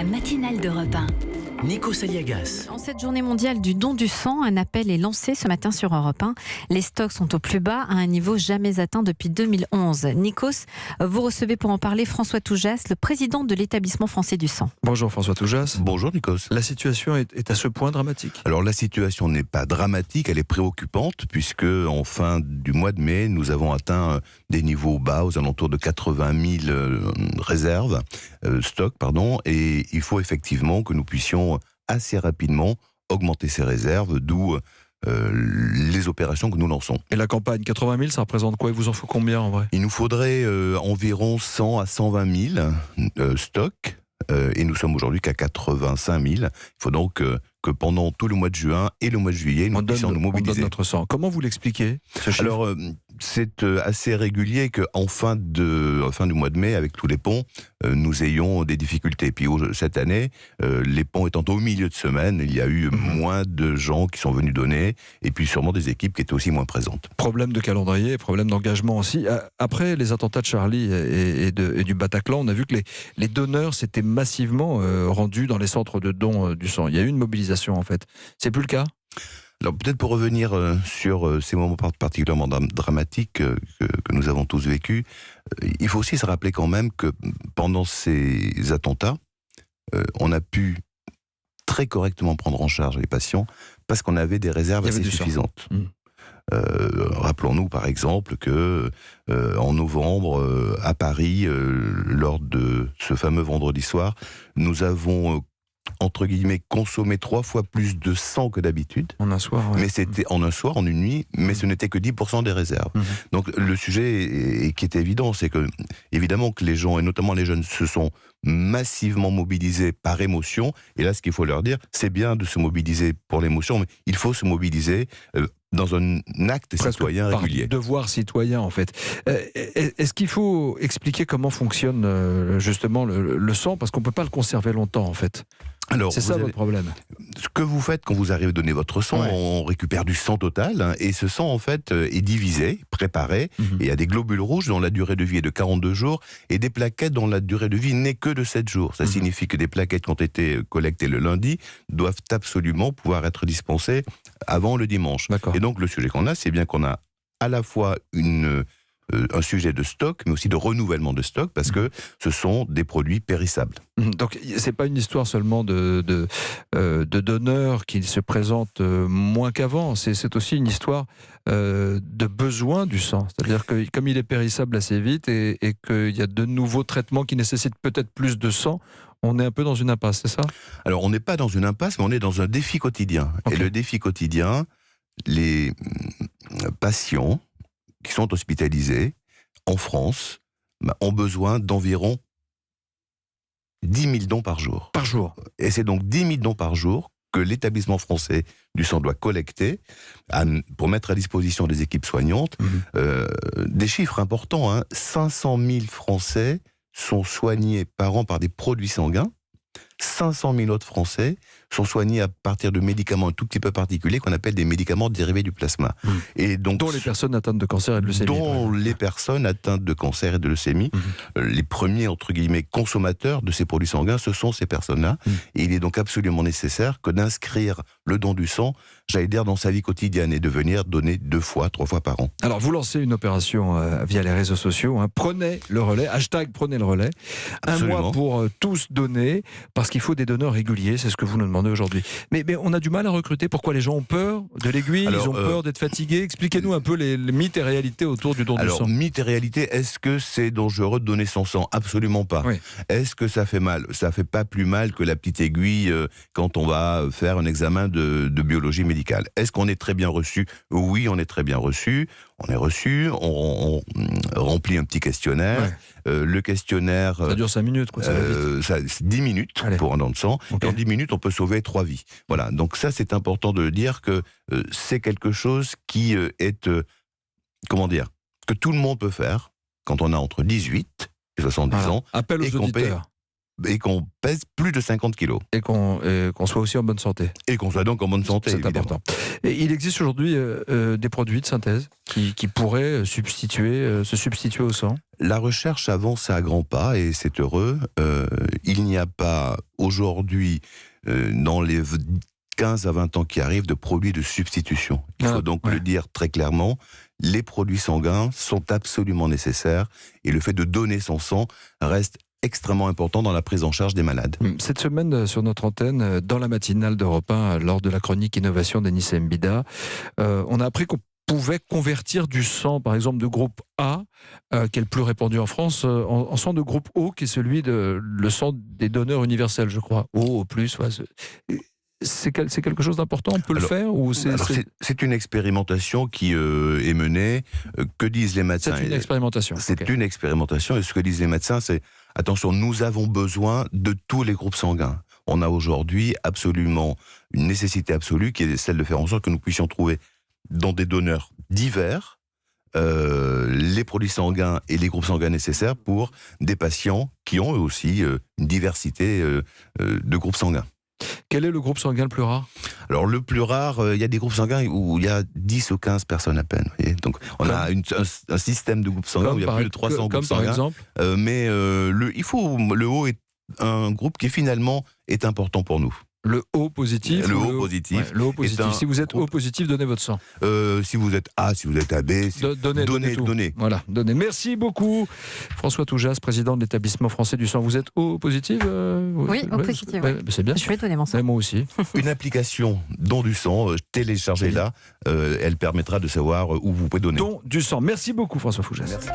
La matinale d'Europe 1. Nikos Aliagas. En cette journée mondiale du don du sang, un appel est lancé ce matin sur Europe 1. Les stocks sont au plus bas, à un niveau jamais atteint depuis 2011. Nikos, vous recevez pour en parler François Toujas, le président de l'établissement français du sang. Bonjour François Toujas. Bonjour Nikos. La situation est à ce point dramatique? Alors la situation n'est pas dramatique, elle est préoccupante puisque en fin du mois de mai, nous avons atteint des niveaux bas aux alentours de 80 000 réserves, stocks, et il faut effectivement que nous puissions assez rapidement augmenter ces réserves, d'où les opérations que nous lançons. Et la campagne 80 000, ça représente quoi? Il vous en faut combien en vrai? Il nous faudrait environ 100 à 120 000 stocks, et nous sommes aujourd'hui qu'à 85 000. Il faut donc que pendant tout le mois de juin et le mois de juillet, nous puissions nous mobiliser. On donne notre sang. Comment vous l'expliquez, ce chiffre? Alors, c'est assez régulier qu'en fin du mois de mai, avec tous les ponts, nous ayons des difficultés. Puis cette année, les ponts étant au milieu de semaine, il y a eu moins de gens qui sont venus donner, et puis sûrement des équipes qui étaient aussi moins présentes. Problème de calendrier, problème d'engagement aussi. Après les attentats de Charlie et du Bataclan, on a vu que les donneurs s'étaient massivement rendus dans les centres de dons du sang. Il y a eu une mobilisation en fait. C'est plus le cas? Alors peut-être pour revenir sur ces moments particulièrement dramatiques que nous avons tous vécus, il faut aussi se rappeler quand même que pendant ces attentats, on a pu très correctement prendre en charge les patients parce qu'on avait des réserves assez suffisantes. Rappelons-nous par exemple que en novembre à Paris, lors de ce fameux vendredi soir, nous avons entre guillemets, consommer 3 fois plus de sang que d'habitude. En un soir, ouais. Mais c'était en un soir, en une nuit, mais ce n'était que 10% des réserves. Donc le sujet qui est évident, c'est que, évidemment, que les gens, et notamment les jeunes, se sont massivement mobilisés par émotion. Et là, ce qu'il faut leur dire, c'est bien de se mobiliser pour l'émotion, mais il faut se mobiliser dans un acte citoyen régulier. Devoir citoyen, en fait. Est-ce qu'il faut expliquer comment fonctionne justement le sang? Parce qu'on ne peut pas le conserver longtemps, en fait. Alors, c'est ça votre problème. Ce que vous faites quand vous arrivez à donner votre sang, on récupère du sang total, et ce sang en fait est divisé, préparé, et il y a des globules rouges dont la durée de vie est de 42 jours, et des plaquettes dont la durée de vie n'est que de 7 jours. Ça signifie que des plaquettes qui ont été collectées le lundi doivent absolument pouvoir être dispensées avant le dimanche. Et donc le sujet qu'on a, c'est bien qu'on a à la fois un sujet de stock, mais aussi de renouvellement de stock, parce que ce sont des produits périssables. Donc, c'est pas une histoire seulement de donneurs qui se présentent moins qu'avant, c'est aussi une histoire de besoin du sang. C'est-à-dire que comme il est périssable assez vite et qu'il y a de nouveaux traitements qui nécessitent peut-être plus de sang, on est un peu dans une impasse, c'est ça? Alors, on n'est pas dans une impasse, mais on est dans un défi quotidien. Et le défi quotidien, les patients qui sont hospitalisés en France ont besoin d'environ 10 000 dons par jour. Par jour. Et c'est donc 10 000 dons par jour que l'établissement français du sang doit collecter pour mettre à disposition des équipes soignantes. Des chiffres importants, 500 000 Français sont soignés par an par des produits sanguins. 500 000 autres Français sont soignés à partir de médicaments un tout petit peu particuliers qu'on appelle des médicaments dérivés du plasma. Et donc, dont les personnes atteintes de cancer et de leucémie. Les personnes atteintes de cancer et de leucémie. Les premiers, entre guillemets, consommateurs de ces produits sanguins, ce sont ces personnes-là. Et il est donc absolument nécessaire que d'inscrire le don du sang, j'allais dire, dans sa vie quotidienne et de venir donner 2 fois, 3 fois par an. Alors, vous lancez une opération via les réseaux sociaux. Prenez le relais, #prenez le relais. Absolument. 1 mois pour tous donner, parce qu'il faut des donneurs réguliers, c'est ce que vous nous demandez aujourd'hui. Mais on a du mal à recruter. Pourquoi les gens ont peur de l'aiguille? Ils ont peur d'être fatigués? Expliquez-nous un peu les mythes et réalités autour du don du sang. Alors, mythes et réalités, est-ce que c'est dangereux de donner son sang? Absolument pas. Est-ce que ça fait mal? Ça fait pas plus mal que la petite aiguille quand on va faire un examen de biologie médicale. Est-ce qu'on est très bien reçu? Oui, on est très bien reçu. On est reçu, on remplit un petit questionnaire. Le questionnaire... Ça dure 5 minutes, quoi. Ça va vite. 10 minutes pour un don de sang. Et en 10 minutes, on peut sauver 3 vies. Voilà. Donc ça, c'est important de dire que c'est quelque chose qui est... que tout le monde peut faire quand on a entre 18 et 70 ans. Appel aux auditeurs. Et qu'on pèse plus de 50 kilos. Et qu'on soit aussi en bonne santé. Et qu'on soit donc en bonne santé, c'est important. Et il existe aujourd'hui des produits de synthèse qui pourraient se substituer au sang? La recherche avance à grands pas et c'est heureux. Il n'y a pas aujourd'hui, dans les 15 à 20 ans qui arrivent, de produits de substitution. Il faut donc le dire très clairement, les produits sanguins sont absolument nécessaires et le fait de donner son sang reste extrêmement important dans la prise en charge des malades. Cette semaine, sur notre antenne, dans la matinale d'Europe 1, lors de la chronique Innovation d'Anis Mbida, on a appris qu'on pouvait convertir du sang, par exemple, de groupe A, qui est le plus répandu en France, en sang de groupe O, qui est celui le sang des donneurs universels, je crois. O+. C'est quelque chose d'important, on peut le faire ou c'est une expérimentation qui est menée. Que disent les médecins? C'est une expérimentation. C'est une expérimentation, et ce que disent les médecins, c'est attention, nous avons besoin de tous les groupes sanguins. On a aujourd'hui absolument une nécessité absolue qui est celle de faire en sorte que nous puissions trouver dans des donneurs divers les produits sanguins et les groupes sanguins nécessaires pour des patients qui ont eux aussi une diversité de groupes sanguins. Quel est le groupe sanguin le plus rare? Alors le plus rare, il y a des groupes sanguins où il y a 10 ou 15 personnes à peine. Vous voyez, donc on a un système de groupes sanguins où il y a plus de 300 groupes sanguins. Par exemple. Mais le O est un groupe qui finalement est important pour nous. Le O positif. Le O positif. Ouais, le O positif. Si vous êtes O positif, donnez votre sang. Si vous êtes A, si vous êtes AB, donnez. Voilà, donnez. Merci beaucoup, François Toujas, président de l'établissement français du sang. Vous êtes O positif Oui, O positif. Ouais. C'est bien. Je vais donner mon sang. Moi aussi. Une application don du sang, téléchargez-la. Elle permettra de savoir où vous pouvez donner. Don du sang. Merci beaucoup, François Toujas. Merci.